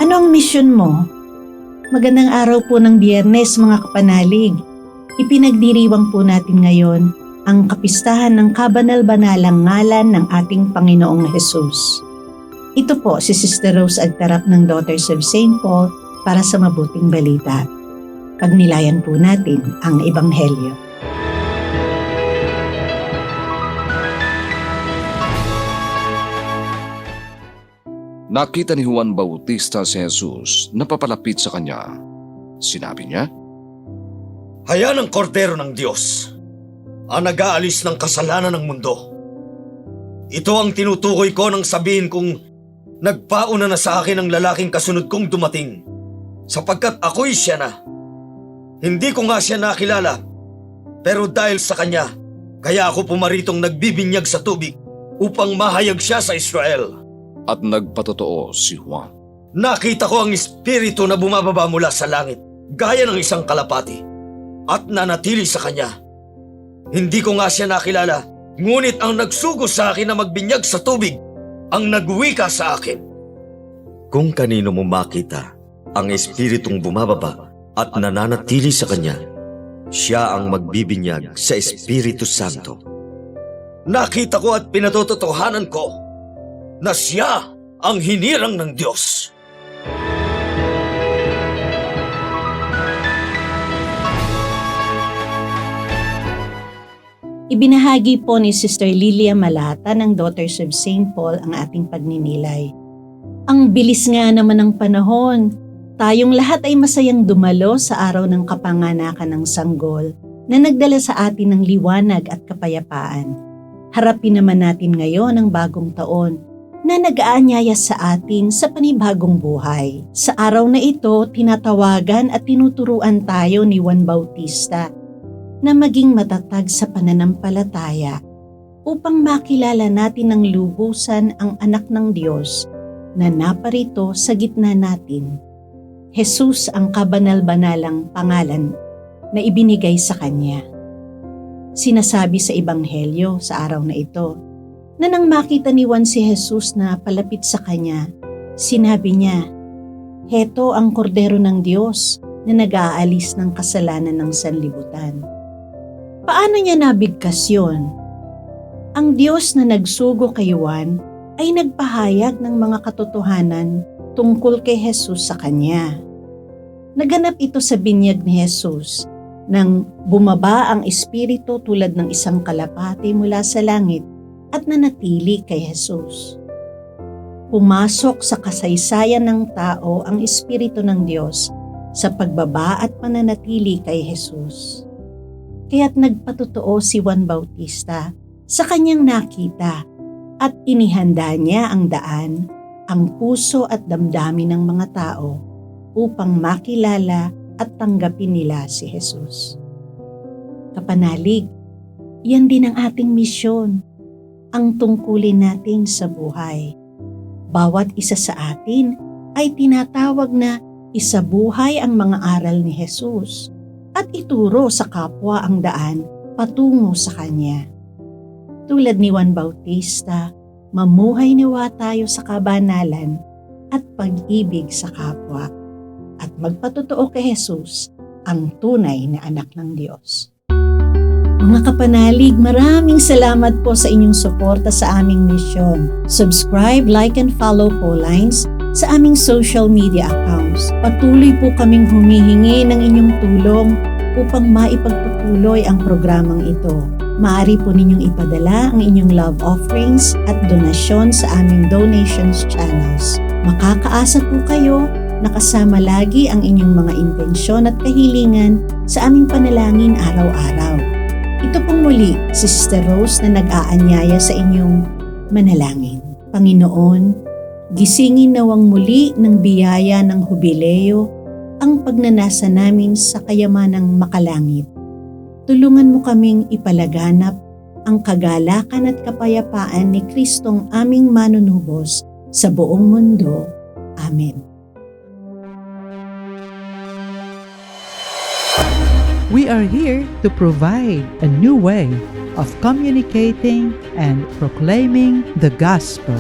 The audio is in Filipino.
Ano ang misyon mo? Magandang araw po ng Biyernes mga kapanalig. Ipinagdiriwang po natin ngayon ang kapistahan ng kabanal-banalang ngalan ng ating Panginoong Hesus. Ito po si Sister Rose Agtarap ng Daughters of St. Paul para sa mabuting balita. Pagnilayan po natin ang Ebanghelyo. Nakita ni Juan Bautista si Jesus na papalapit sa kanya. Sinabi niya, "Hayan ang kordero ng Diyos, ang nag-aalis ng kasalanan ng mundo. Ito ang tinutukoy ko nang sabihin kong nagpauna na sa akin ang lalaking kasunod kong dumating, sapagkat ako'y siya na. Hindi ko nga siya nakilala, pero dahil sa kanya, kaya ako pumaritong nagbibinyag sa tubig upang mahayag siya sa Israel." at nagpatotoo si Juan. Nakita ko ang espiritu na bumababa mula sa langit, gaya ng isang kalapati, at nanatili sa kanya. Hindi ko nga siya nakilala, ngunit ang nagsugo sa akin na magbinyag sa tubig, ang nagwika sa akin. Kung kanino mo makita ang espiritong bumababa at nananatili sa kanya, siya ang magbibinyag sa Espiritu Santo. Nakita ko at pinatototohanan ko na siya ang hinirang ng Diyos. Ibinahagi po ni Sister Lilia Malata ng Daughters of St. Paul ang ating pagninilay. Ang bilis nga naman ng panahon. Tayong lahat ay masayang dumalo sa araw ng kapanganakan ng sanggol na nagdala sa atin ng liwanag at kapayapaan. Harapin naman natin ngayon ang bagong taon na nag-aanyaya sa atin sa panibagong buhay. Sa araw na ito, tinatawagan at tinuturuan tayo ni Juan Bautista na maging matatag sa pananampalataya upang makilala natin ng lubusan ang anak ng Diyos na naparito sa gitna natin. Jesus ang kabanal-banalang pangalan na ibinigay sa Kanya. Sinasabi sa Ebanghelyo sa araw na ito, na nang makita ni Juan si Jesus na palapit sa kanya, sinabi niya, "Heto ang kordero ng Diyos na nag-aalis ng kasalanan ng sanlibutan." Paano niya nabigkas yun? Ang Diyos na nagsugo kay Juan ay nagpahayag ng mga katotohanan tungkol kay Jesus sa kanya. Naganap ito sa binyag ni Jesus nang bumaba ang Espiritu tulad ng isang kalapati mula sa langit at nanatili kay Jesus. Pumasok sa kasaysayan ng tao ang Espiritu ng Diyos sa pagbaba at pananatili kay Jesus. Kaya't nagpatotoo si Juan Bautista sa kanyang nakita at inihanda niya ang daan, ang puso at damdamin ng mga tao upang makilala at tanggapin nila si Jesus. Kapanalig, yan din ang ating misyon, ang tungkulin natin sa buhay. Bawat isa sa atin ay tinatawag na isabuhay ang mga aral ni Jesus at ituro sa kapwa ang daan patungo sa Kanya. Tulad ni Juan Bautista, mamuhay nawa tayo sa kabanalan at pag-ibig sa kapwa at magpatotoo kay Jesus, ang tunay na anak ng Diyos. Mga kapanalig, maraming salamat po sa inyong suporta sa aming misyon. Subscribe, like, and follow po lines sa aming social media accounts. Patuloy po kaming humihingi ng inyong tulong upang maipagpatuloy ang programang ito. Maaari po ninyong ipadala ang inyong love offerings at donasyon sa aming donations channels. Makakaasa po kayo na kasama lagi ang inyong mga intensyon at kahilingan sa aming panalangin araw-araw. Ito pong muli, si Sister Rose na nag-aanyaya sa inyong manalangin. Panginoon, gisingin nawang muli ng biyaya ng hubileo ang pagnanasa namin sa kayamanang makalangit. Tulungan mo kaming ipalaganap ang kagalakan at kapayapaan ni Kristong aming manunubos sa buong mundo. Amen. We are here to provide a new way of communicating and proclaiming the gospel.